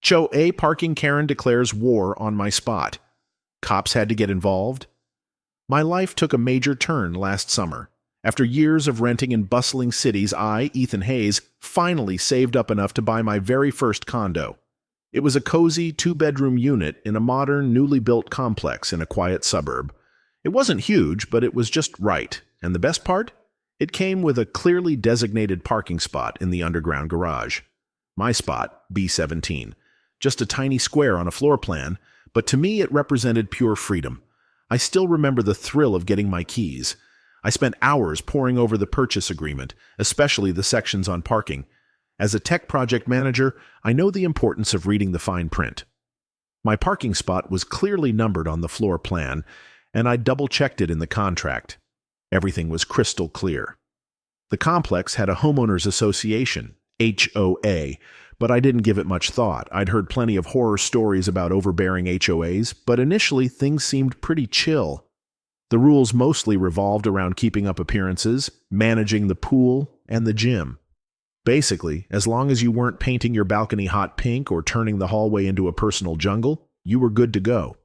HOA parking Karen declares war on my spot. Cops had to get involved. My life took a major turn last summer. After years of renting in bustling cities, I, Ethan Hayes, finally saved up enough to buy my very first condo. It was a cozy two-bedroom unit in a modern, newly built complex in a quiet suburb. It wasn't huge, but it was just right. And the best part? It came with a clearly designated parking spot in the underground garage. My spot, B17. Just a tiny square on a floor plan, but to me it represented pure freedom. I still remember the thrill of getting my keys. I spent hours poring over the purchase agreement, especially the sections on parking. As a tech project manager, I know the importance of reading the fine print. My parking spot was clearly numbered on the floor plan, and I double-checked it in the contract. Everything was crystal clear. The complex had a homeowners association, HOA, but I didn't give it much thought. I'd heard plenty of horror stories about overbearing HOAs, but initially things seemed pretty chill. The rules mostly revolved around keeping up appearances, managing the pool, and the gym. Basically, as long as you weren't painting your balcony hot pink or turning the hallway into a personal jungle, you were good to go.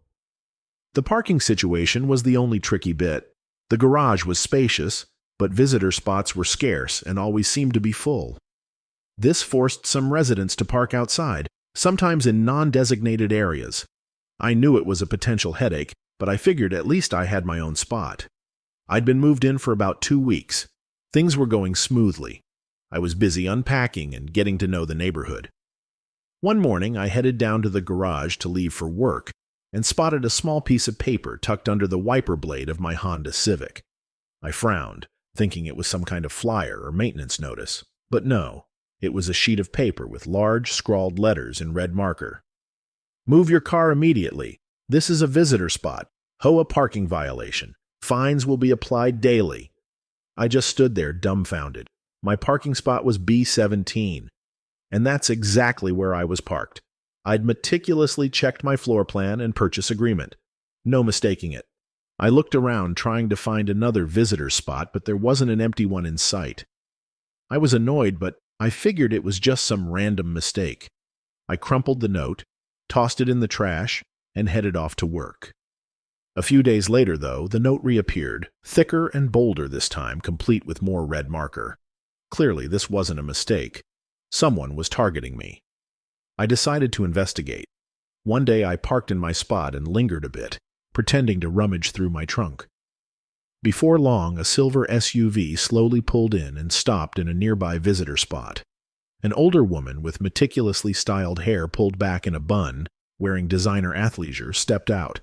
The parking situation was the only tricky bit. The garage was spacious, but visitor spots were scarce and always seemed to be full. This forced some residents to park outside, sometimes in non-designated areas. I knew it was a potential headache, but I figured at least I had my own spot. I'd been moved in for about 2 weeks. Things were going smoothly. I was busy unpacking and getting to know the neighborhood. One morning, I headed down to the garage to leave for work and spotted a small piece of paper tucked under the wiper blade of my Honda Civic. I frowned, thinking it was some kind of flyer or maintenance notice, but no. It was a sheet of paper with large, scrawled letters in red marker. Move your car immediately. This is a visitor spot. HOA parking violation. Fines will be applied daily. I just stood there dumbfounded. My parking spot was B17. And that's exactly where I was parked. I'd meticulously checked my floor plan and purchase agreement. No mistaking it. I looked around trying to find another visitor spot, but there wasn't an empty one in sight. I was annoyed, but I figured it was just some random mistake. I crumpled the note, tossed it in the trash, and headed off to work. A few days later, though, the note reappeared, thicker and bolder this time, complete with more red marker. Clearly, this wasn't a mistake. Someone was targeting me. I decided to investigate. One day I parked in my spot and lingered a bit, pretending to rummage through my trunk. Before long, a silver SUV slowly pulled in and stopped in a nearby visitor spot. An older woman with meticulously styled hair pulled back in a bun, wearing designer athleisure, stepped out.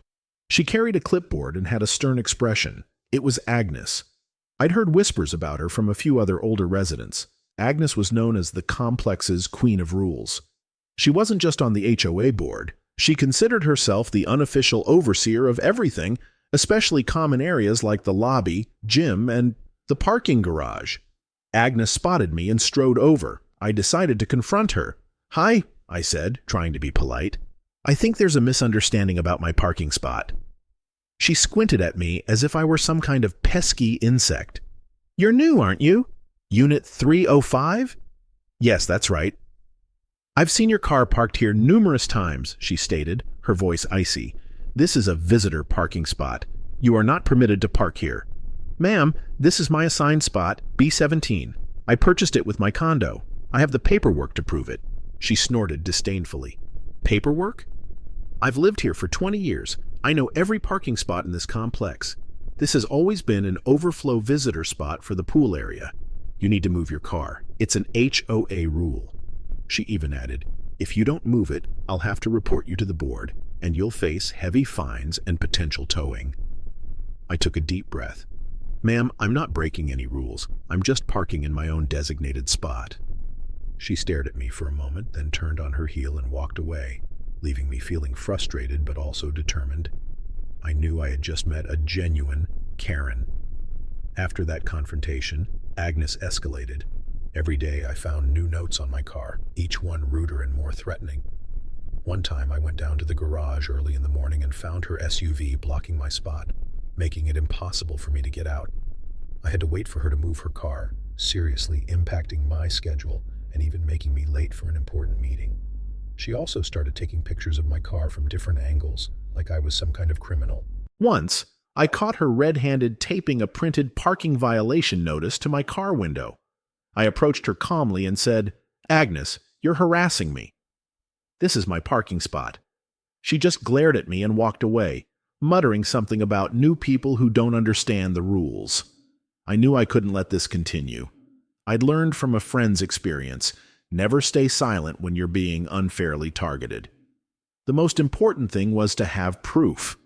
She carried a clipboard and had a stern expression. It was Agnes. I'd heard whispers about her from a few other older residents. Agnes was known as the complex's queen of rules. She wasn't just on the HOA board. She considered herself the unofficial overseer of everything, especially common areas like the lobby, gym, and the parking garage. Agnes spotted me and strode over. I decided to confront her. "Hi," I said, trying to be polite. "I think there's a misunderstanding about my parking spot." She squinted at me as if I were some kind of pesky insect. "You're new, aren't you? Unit 305? "Yes, that's right." "I've seen your car parked here numerous times," she stated, her voice icy. "This is a visitor parking spot. You are not permitted to park here." "Ma'am, this is my assigned spot, B17. I purchased it with my condo. I have the paperwork to prove it." She snorted disdainfully. "Paperwork? I've lived here for 20 years. I know every parking spot in this complex. This has always been an overflow visitor spot for the pool area. You need to move your car. It's an HOA rule." She even added, "If you don't move it, I'll have to report you to the board, and you'll face heavy fines and potential towing." I took a deep breath. "Ma'am, I'm not breaking any rules. I'm just parking in my own designated spot." She stared at me for a moment, then turned on her heel and walked away, leaving me feeling frustrated but also determined. I knew I had just met a genuine Karen. After that confrontation, Agnes escalated. Every day I found new notes on my car, each one ruder and more threatening. One time I went down to the garage early in the morning and found her SUV blocking my spot, making it impossible for me to get out. I had to wait for her to move her car, seriously impacting my schedule and even making me late for an important meeting. She also started taking pictures of my car from different angles, like I was some kind of criminal. Once, I caught her red-handed taping a printed parking violation notice to my car window. I approached her calmly and said, "Agnes, you're harassing me. This is my parking spot." She just glared at me and walked away, muttering something about new people who don't understand the rules. I knew I couldn't let this continue. I'd learned from a friend's experience, never stay silent when you're being unfairly targeted. The most important thing was to have proof.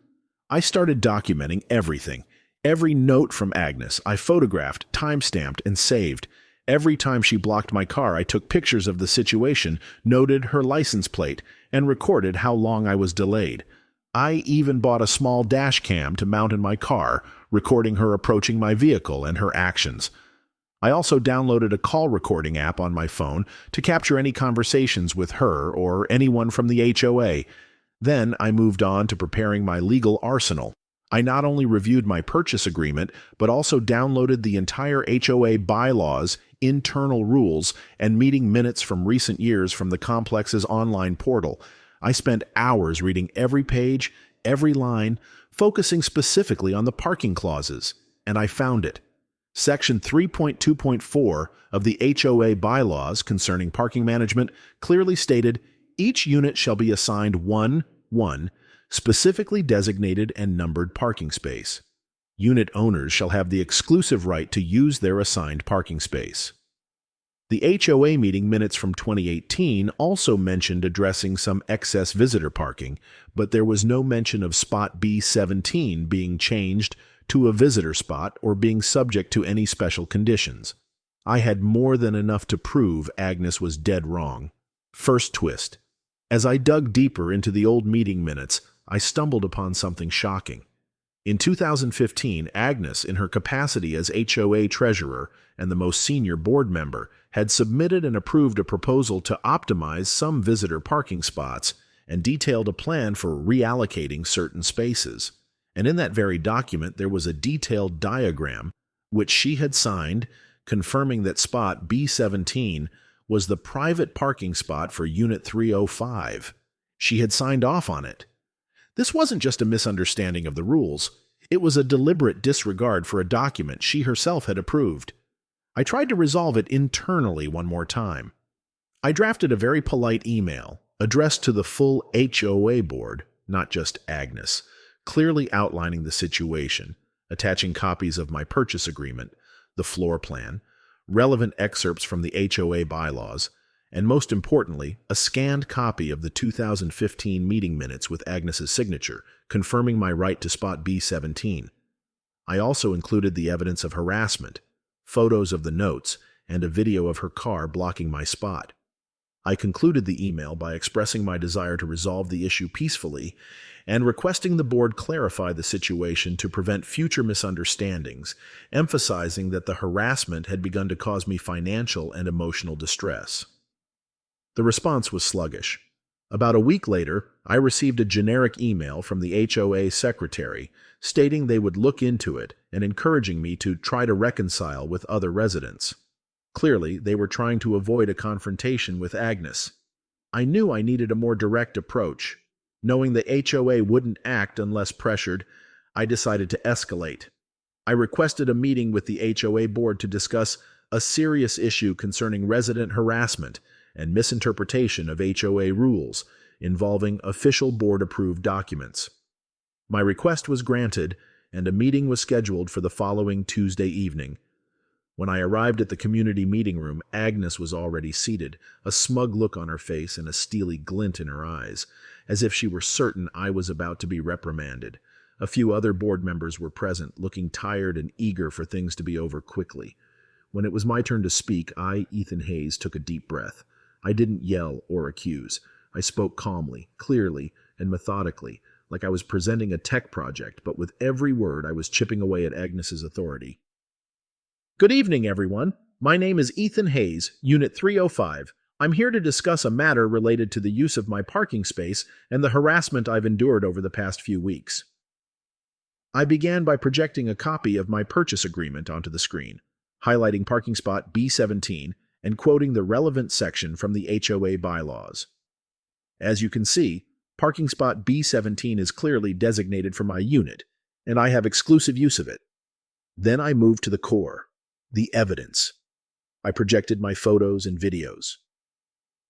I started documenting everything. Every note from Agnes I photographed, timestamped, and saved. Every time she blocked my car, I took pictures of the situation, noted her license plate, and recorded how long I was delayed. I even bought a small dash cam to mount in my car, recording her approaching my vehicle and her actions. I also downloaded a call recording app on my phone to capture any conversations with her or anyone from the HOA. Then I moved on to preparing my legal arsenal. I not only reviewed my purchase agreement, but also downloaded the entire HOA bylaws, internal rules, and meeting minutes from recent years from the complex's online portal. I spent hours reading every page, every line, focusing specifically on the parking clauses, and I found it. Section 3.2.4 of the HOA bylaws concerning parking management clearly stated, each unit shall be assigned one specifically designated and numbered parking space. Unit owners shall have the exclusive right to use their assigned parking space. The HOA meeting minutes from 2018 also mentioned addressing some excess visitor parking, but there was no mention of spot B17 being changed to a visitor spot or being subject to any special conditions. I had more than enough to prove Agnes was dead wrong. First twist. As I dug deeper into the old meeting minutes, I stumbled upon something shocking. In 2015, Agnes, in her capacity as HOA treasurer and the most senior board member, had submitted and approved a proposal to optimize some visitor parking spots and detailed a plan for reallocating certain spaces. And in that very document, there was a detailed diagram which she had signed, confirming that spot B17 was the private parking spot for Unit 305. She had signed off on it. This wasn't just a misunderstanding of the rules. It was a deliberate disregard for a document she herself had approved. I tried to resolve it internally one more time. I drafted a very polite email, addressed to the full HOA board, not just Agnes, clearly outlining the situation, attaching copies of my purchase agreement, the floor plan, relevant excerpts from the HOA bylaws, and most importantly, a scanned copy of the 2015 meeting minutes with Agnes's signature, confirming my right to spot B17. I also included the evidence of harassment, photos of the notes, and a video of her car blocking my spot. I concluded the email by expressing my desire to resolve the issue peacefully and requesting the board clarify the situation to prevent future misunderstandings, emphasizing that the harassment had begun to cause me financial and emotional distress. The response was sluggish. About a week later, I received a generic email from the HOA secretary stating they would look into it and encouraging me to try to reconcile with other residents. Clearly, they were trying to avoid a confrontation with Agnes. I knew I needed a more direct approach. Knowing the HOA wouldn't act unless pressured, I decided to escalate. I requested a meeting with the HOA board to discuss a serious issue concerning resident harassment and misinterpretation of HOA rules involving official board-approved documents. My request was granted, and a meeting was scheduled for the following Tuesday evening. When I arrived at the community meeting room, Agnes was already seated, a smug look on her face and a steely glint in her eyes, as if she were certain I was about to be reprimanded. A few other board members were present, looking tired and eager for things to be over quickly. When it was my turn to speak, I, Ethan Hayes, took a deep breath. I didn't yell or accuse. I spoke calmly, clearly, and methodically, like I was presenting a tech project, but with every word I was chipping away at Agnes's authority. Good evening, everyone. My name is Ethan Hayes, Unit 305. I'm here to discuss a matter related to the use of my parking space and the harassment I've endured over the past few weeks. I began by projecting a copy of my purchase agreement onto the screen, highlighting parking spot B17 and quoting the relevant section from the HOA bylaws. As you can see, parking spot B17 is clearly designated for my unit, and I have exclusive use of it. Then I moved to the core, the evidence. I projected my photos and videos.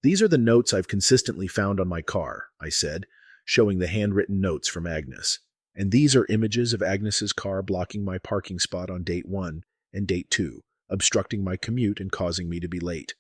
These are the notes I've consistently found on my car, I said, showing the handwritten notes from Agnes. And these are images of Agnes's car blocking my parking spot on date 1 and date 2, obstructing my commute and causing me to be late.